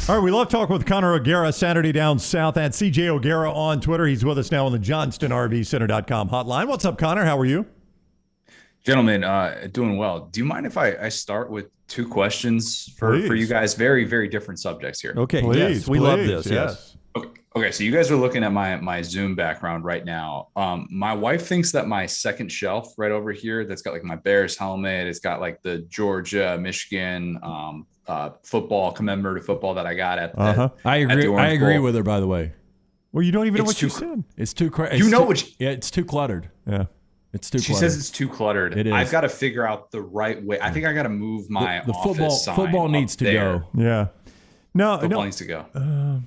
All right, we love talking with Connor O'Gara, Saturday Down South, at CJ O'Gara on Twitter. He's with us now on the JohnstonRVCenter.com hotline. What's up, Connor? How are you? Gentlemen, doing well. Do you mind if I start with two questions for you guys? Very, very different subjects here. Okay, Please, yes, we love this. Yes. Okay, so you guys are looking at my Zoom background right now. My wife thinks that my second shelf right over here, that's got like my Bears helmet, it's got like the Georgia, Michigan football, commemorative football that I got at. I agree with her, by the way. Well, you don't even know what you said. It's too crazy. Yeah, it's too cluttered. Yeah. It's too cluttered. She says it's too cluttered. It is. I've got to figure out the right way. I think I got to move my the office sign football needs to there. go. Yeah. Football needs to go.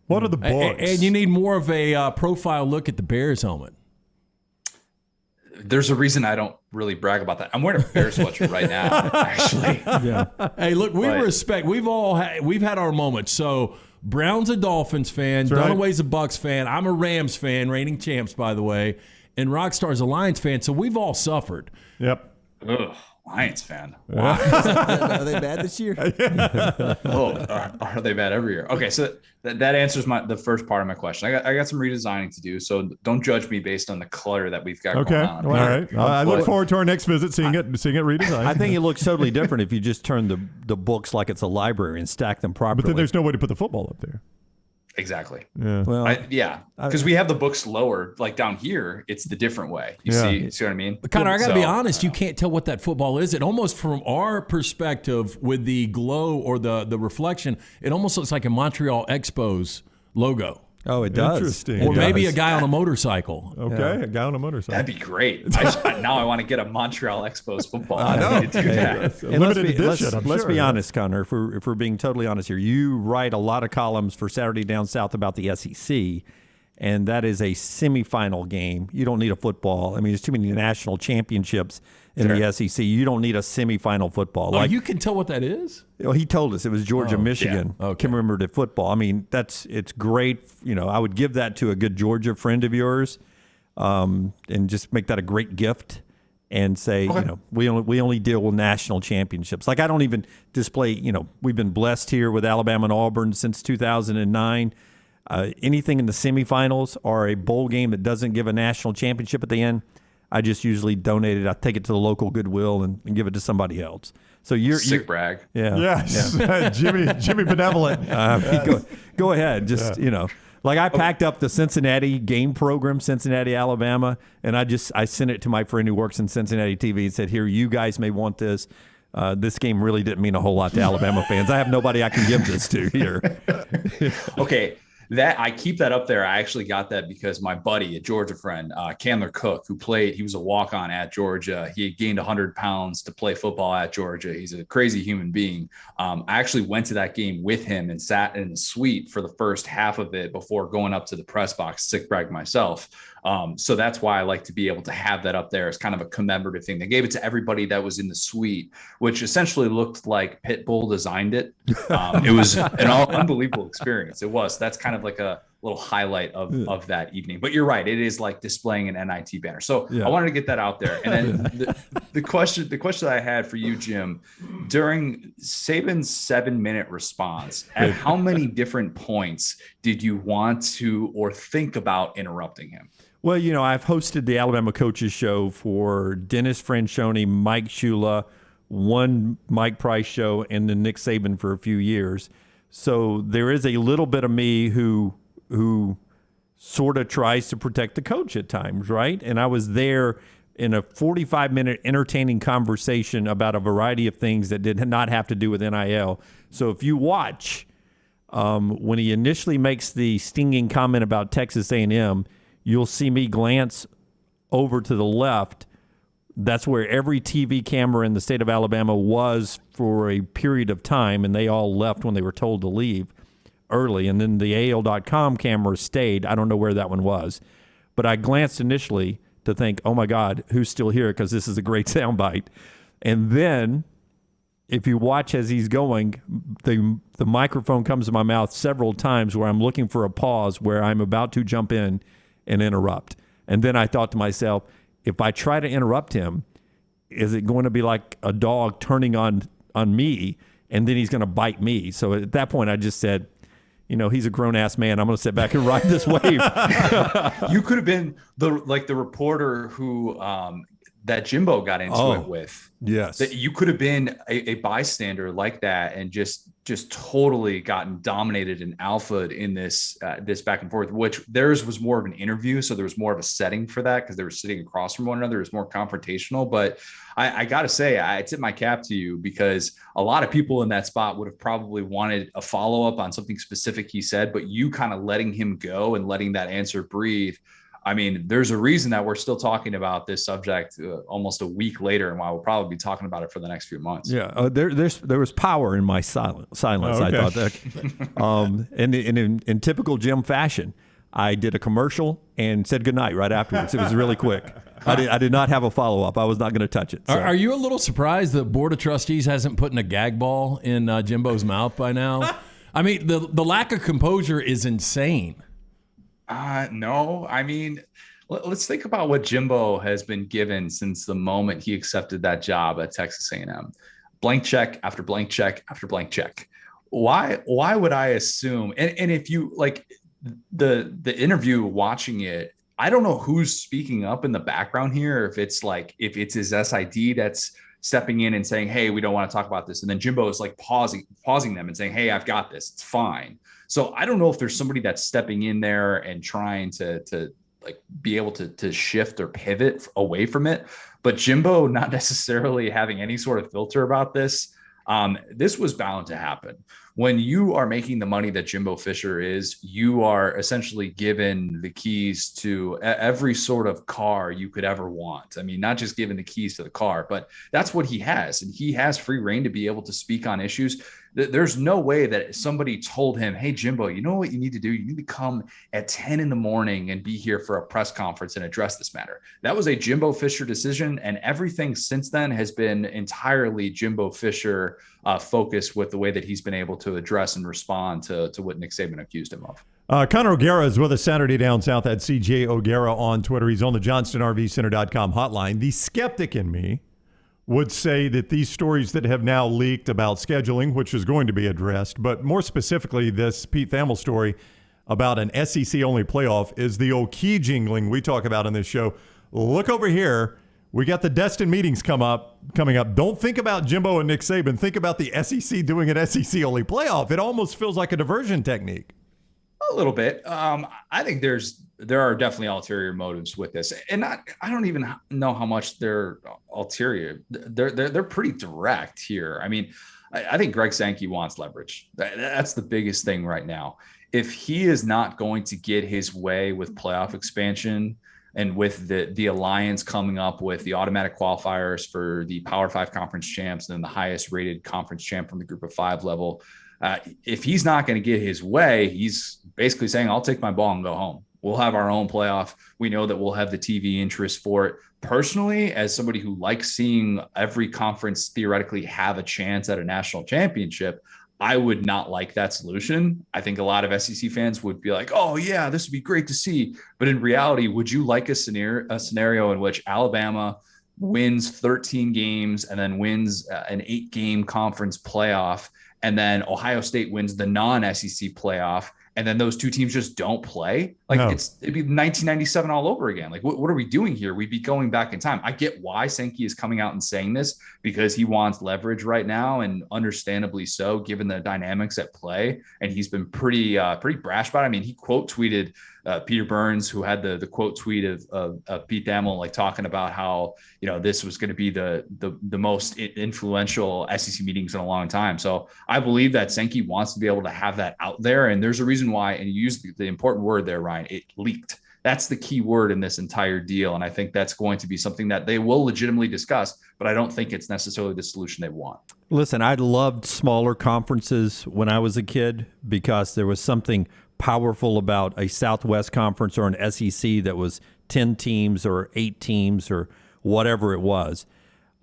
What are the books? And you need more of a profile look at the Bears helmet. There's a reason I don't really brag about that. I'm wearing a Bears sweatshirt right now, actually. Yeah. Hey, look, respect. We've had our moments. So Brown's a Dolphins fan. That's right. Dunaway's a Bucks fan. I'm a Rams fan, reigning champs, by the way. And Rockstar's a Lions fan. So we've all suffered. Yep. Ugh, Lions fan. Wow. Are they bad this year? Are they bad every year? Okay, so that answers the first part of my question. I got some redesigning to do, so don't judge me based on the clutter that we've got going on. All right. I look forward to our next visit, seeing it redesigned. I think it looks totally different if you just turn the books like it's a library and stack them properly. But then there's no way to put the football up there. Exactly. Yeah. Well, because we have the books lower, like down here, it's the different way. You see what I mean? Connor, I got to be honest. You can't tell what that football is. It almost, from our perspective, with the glow or the reflection, it almost looks like a Montreal Expos logo. Oh, it does. Interesting. Or maybe a guy on a motorcycle. Okay, a guy on a motorcycle. That'd be great. Now I want to get a Montreal Expos football. I know. need to do that. And Limited edition, let's be honest, Connor, if we're being totally honest here, you write a lot of columns for Saturday Down South about the SEC, and that is a semifinal game. You don't need a football. I mean, there's too many national championships in the SEC. You don't need a semifinal football. You can tell what that is? Well, he told us it was Georgia, Michigan, commemorative football. I mean, it's great. You know, I would give that to a good Georgia friend of yours, and just make that a great gift. And say, we only deal with national championships. Like, I don't even display. We've been blessed here with Alabama and Auburn since 2009. Anything in the semifinals or a bowl game that doesn't give a national championship at the end, I just usually donate it. I take it to the local Goodwill and give it to somebody else. So you're sick brag. Yeah. Yes. Yeah. Jimmy Benevolent. Go ahead. Just, like I packed up the Cincinnati game program, Cincinnati, Alabama, and I sent it to my friend who works in Cincinnati TV and said, here, you guys may want this. This game really didn't mean a whole lot to Alabama fans. I have nobody I can give this to here. Okay. That I keep that up there. I actually got that because my buddy, a Georgia friend, Candler Cook, he was a walk-on at Georgia. He had gained 100 pounds to play football at Georgia. He's a crazy human being. I actually went to that game with him and sat in the suite for the first half of it before going up to the press box, sick brag myself. So that's why I like to be able to have that up there as kind of a commemorative thing. They gave it to everybody that was in the suite, which essentially looked like Pitbull designed it. It was an unbelievable experience. It was. That's kind of like a little highlight of that evening. But you're right. It is like displaying an NIT banner. So I wanted to get that out there. And then the question that I had for you, Jim, during Saban's 7-minute response, at how many different points did you want to or think about interrupting him? Well, I've hosted the Alabama Coaches Show for Dennis Franchione, Mike Shula, one Mike Price show, and then Nick Saban for a few years. So there is a little bit of me who sort of tries to protect the coach at times, right? And I was there in a 45-minute entertaining conversation about a variety of things that did not have to do with NIL. So if you watch, when he initially makes the stinging comment about Texas A&M, you'll see me glance over to the left. That's where every TV camera in the state of Alabama was for a period of time, and they all left when they were told to leave early. And then the AL.com camera stayed. I don't know where that one was. But I glanced initially to think, oh, my God, who's still here? Because this is a great soundbite. And then if you watch as he's going, the microphone comes to my mouth several times where I'm looking for a pause, where I'm about to jump in and interrupt. And then I thought to myself, if I try to interrupt him, is it going to be like a dog turning on me and then he's going to bite me. So at that point, I just said, he's a grown-ass man. I'm going to sit back and ride this wave. You could have been the reporter who that Jimbo got into it with. Yes. That you could have been a bystander like that and just totally gotten dominated and alphaed in this back and forth, which theirs was more of an interview. So there was more of a setting for that because they were sitting across from one another. It was more confrontational. But I got to say, I tip my cap to you because a lot of people in that spot would have probably wanted a follow-up on something specific he said, but you kind of letting him go and letting that answer breathe. I mean, there's a reason that we're still talking about this subject almost a week later, and why we'll probably be talking about it for the next few months. Yeah, there was power in my silence. Okay. I thought that. And in typical Jim fashion, I did a commercial and said goodnight right afterwards. It was really quick. I did not have a follow-up. I was not going to touch it. So. Are you a little surprised the Board of Trustees hasn't put in a gag ball in Jimbo's mouth by now? I mean, the lack of composure is insane. No, I mean, let's think about what Jimbo has been given since the moment he accepted that job at Texas A&M. Blank check after blank check after blank check. Why would I assume? And if you like the interview, watching it, I don't know who's speaking up in the background here. If it's his SID that's stepping in and saying, "Hey, we don't want to talk about this," and then Jimbo is like pausing them and saying, "Hey, I've got this. It's fine." So I don't know if there's somebody that's stepping in there and trying to like be able to shift or pivot away from it. But Jimbo not necessarily having any sort of filter about this. This was bound to happen. When you are making the money that Jimbo Fisher is, you are essentially given the keys to every sort of car you could ever want. I mean, not just given the keys to the car, but that's what he has. And he has free reign to be able to speak on issues. There's no way that somebody told him, "Hey, Jimbo, you know what you need to do? You need to come at 10 in the morning and be here for a press conference and address this matter." That was a Jimbo Fisher decision. And everything since then has been entirely Jimbo Fisher focused with the way that he's been able to address and respond to what Nick Saban accused him of. Connor O'Gara is with us Saturday down south at CJ O'Gara on Twitter. He's on the JohnstonRVCenter.com hotline. The skeptic in me would say that these stories that have now leaked about scheduling, which is going to be addressed, but more specifically this Pete Thamel story about an SEC-only playoff, is the old key jingling we talk about in this show. Look over here. We got the Destin meetings coming up. Don't think about Jimbo and Nick Saban. Think about the SEC doing an SEC-only playoff. It almost feels like a diversion technique. A little bit. I think there are definitely ulterior motives with this, and I don't even know how much they're ulterior. They're pretty direct here. I mean, I think Greg Sankey wants leverage. That's the biggest thing right now. If he is not going to get his way with playoff expansion and with the alliance coming up with the automatic qualifiers for the Power 5 conference champs and then the highest rated conference champ from the Group of 5 level, if he's not going to get his way, he's basically saying, "I'll take my ball and go home. We'll have our own playoff. We know that we'll have the TV interest for it." Personally, as somebody who likes seeing every conference theoretically have a chance at a national championship, I would not like that solution. I think a lot of SEC fans would be like, "Oh yeah, this would be great to see." But in reality, would you like a scenario in which Alabama wins 13 games and then wins an 8-game conference playoff, and then Ohio State wins the non-SEC playoff, and then those two teams just don't play? Like, no. It'd be 1997 all over again. Like, what are we doing here? We'd be going back in time. I get why Sankey is coming out and saying this, because he wants leverage right now, and understandably so, given the dynamics at play. And he's been pretty brash about it. I mean, he quote tweeted Peter Burns, who had the quote tweet of Pete Thamel, like talking about how, this was going to be the most influential SEC meetings in a long time. So I believe that Sankey wants to be able to have that out there. And there's a reason why, and you used the important word there, Ryan, it leaked. That's the key word in this entire deal. And I think that's going to be something that they will legitimately discuss, but I don't think it's necessarily the solution they want. Listen, I loved smaller conferences when I was a kid because there was something powerful about a Southwest Conference or an SEC that was 10 teams or 8 teams or whatever it was.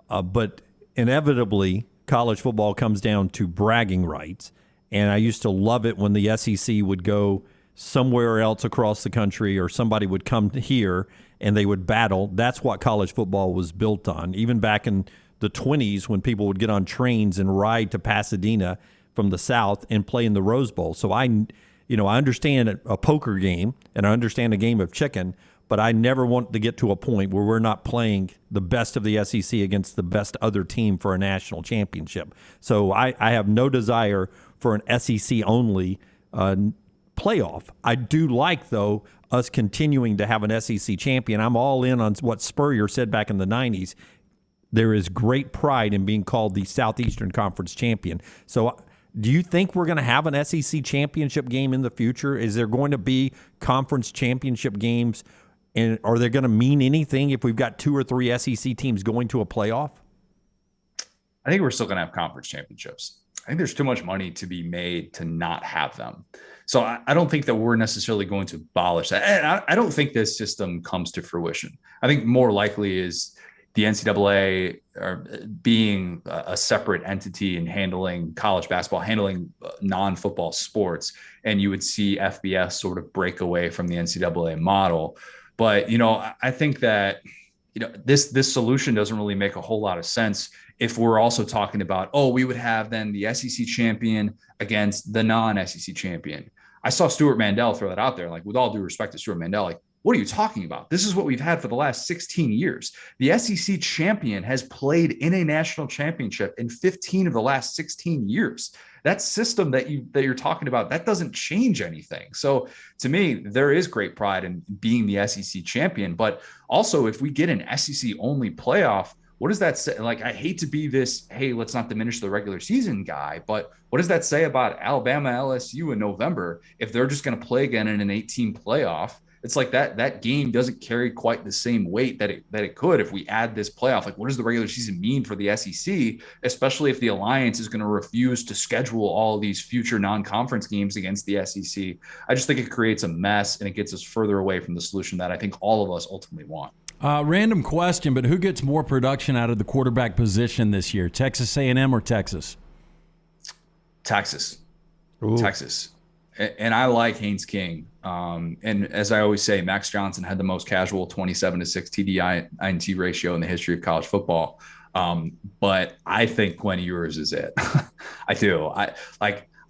But inevitably, college football comes down to bragging rights. And I used to love it when the SEC would go somewhere else across the country, or somebody would come here and they would battle. That's what college football was built on. Even back in the 20s when people would get on trains and ride to Pasadena from the South and play in the Rose Bowl. So I understand a poker game and I understand a game of chicken, but I never want to get to a point where we're not playing the best of the SEC against the best other team for a national championship. So I have no desire for an SEC only playoff. I do like, though, us continuing to have an SEC champion. I'm all in on what Spurrier said back in the 90s. There is great pride in being called the Southeastern Conference champion. So do you think we're going to have an SEC championship game in the future? Is there going to be conference championship games? And are they going to mean anything if we've got 2 or 3 SEC teams going to a playoff? I think we're still going to have conference championships. I think there's too much money to be made to not have them. So I don't think that we're necessarily going to abolish that. And I don't think this system comes to fruition. I think more likely is the NCAA being a separate entity and handling college basketball, handling non-football sports. And you would see FBS sort of break away from the NCAA model. But, I think that, this solution doesn't really make a whole lot of sense if we're also talking about, we would have then the SEC champion against the non-SEC champion. I saw Stuart Mandel throw that out there, like, with all due respect to Stuart Mandel, like, what are you talking about? This is what we've had for the last 16 years. The SEC champion has played in a national championship in 15 of the last 16 years. That system that you're talking about, that doesn't change anything. So to me, there is great pride in being the SEC champion. But also, if we get an SEC only playoff, what does that say? Like, I hate to be this, hey, let's not diminish the regular season guy, but what does that say about Alabama, LSU in November if they're just going to play again in an 18 playoff? It's like that game doesn't carry quite the same weight that it could if we add this playoff. Like, what does the regular season mean for the SEC, especially if the Alliance is going to refuse to schedule all of these future non-conference games against the SEC? I just think it creates a mess and it gets us further away from the solution that I think all of us ultimately want. Random question, but who gets more production out of the quarterback position this year, Texas A&M or Texas? Texas. Ooh. Texas. And I like Haynes King. And as I always say, Max Johnson had the most casual 27-6 TD-INT ratio in the history of college football. But I think Quinn Ewers is it. I do.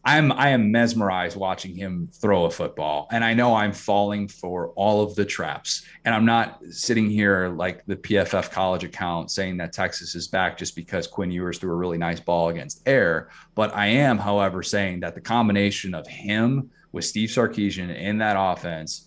I am mesmerized watching him throw a football. And I know I'm falling for all of the traps. And I'm not sitting here like the PFF college account saying that Texas is back just because Quinn Ewers threw a really nice ball against air. But I am, however, saying that the combination of him with Steve Sarkisian in that offense,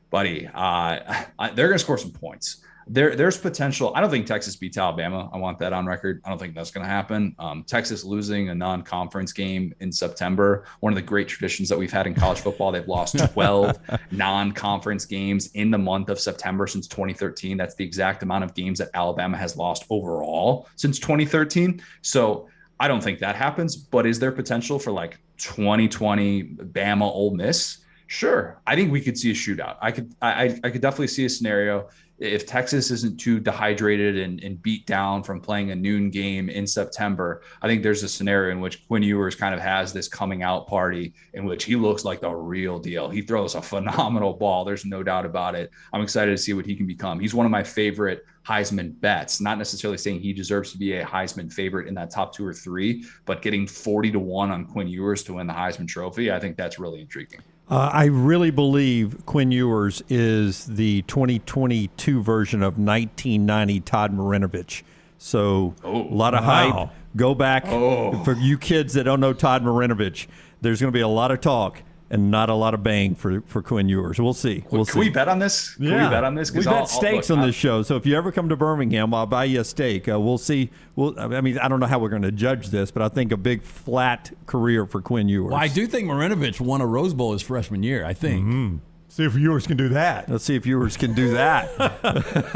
buddy, they're going to score some points. There's potential. I don't think Texas beats Alabama. I want that on record. I don't think that's going to happen. Texas losing a non-conference game in September, one of the great traditions that we've had in college football. They've lost 12 non-conference games in the month of September since 2013. That's the exact amount of games that Alabama has lost overall since 2013. So I don't think that happens. But is there potential for like 2020 Bama Ole Miss? Sure. I think we could see a shootout. I could definitely see a scenario if Texas isn't too dehydrated and beat down from playing a noon game in September. I think there's a scenario in which Quinn Ewers kind of has this coming out party in which he looks like the real deal. He throws a phenomenal ball. There's no doubt about it. I'm excited to see what he can become. He's one of my favorite Heisman bets, not necessarily saying he deserves to be a Heisman favorite in that top 2 or 3, but getting 40-1 on Quinn Ewers to win the Heisman Trophy, I think that's really intriguing. I really believe Quinn Ewers is the 2022 version of 1990 Todd Marinovich. So a lot of hype. Go back. For you kids that don't know Todd Marinovich, there's going to be a lot of talk and not a lot of bang for Quinn Ewers. We'll see. Can we bet on this? Can we bet on this? We bet steaks on this show. So if you ever come to Birmingham, I'll buy you a steak. We'll see. I don't know how we're going to judge this, but I think a big flat career for Quinn Ewers. Well, I do think Marinovich won a Rose Bowl his freshman year, I think. Mm-hmm. See if Ewers can do that. Let's see if Ewers can do that.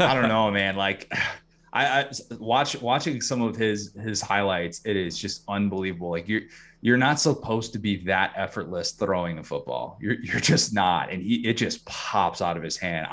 I don't know, man. Like, I watching some of his highlights, it is just unbelievable. Like, you're not supposed to be that effortless throwing the football. You're just not, and it just pops out of his hand.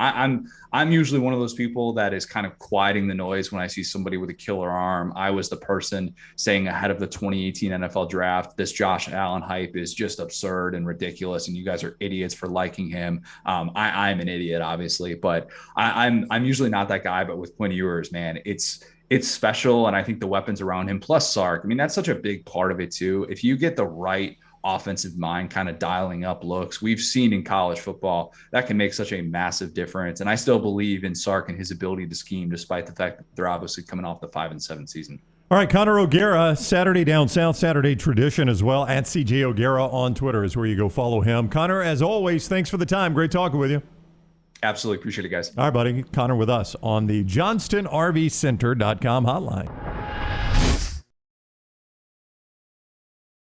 I'm usually one of those people that is kind of quieting the noise when I see somebody with a killer arm. I was the person saying ahead of the 2018 NFL draft, this Josh Allen hype is just absurd and ridiculous, and you guys are idiots for liking him. I'm an idiot, obviously, but I'm usually not that guy. But with Quinn Ewers, man, it's special. And I think the weapons around him, plus Sark, I mean, that's such a big part of it too. If you get the right offensive mind kind of dialing up looks, we've seen in college football, that can make such a massive difference. And I still believe in Sark and his ability to scheme, despite the fact that they're obviously coming off the 5-7 season. All right, Connor O'Gara, Saturday Down South, Saturday Tradition as well. At CJ O'Gara on Twitter is where you go follow him. Connor, as always, thanks for the time. Great talking with you. Absolutely. Appreciate it, guys. All right, buddy. Connor with us on the JohnstonRVCenter.com hotline.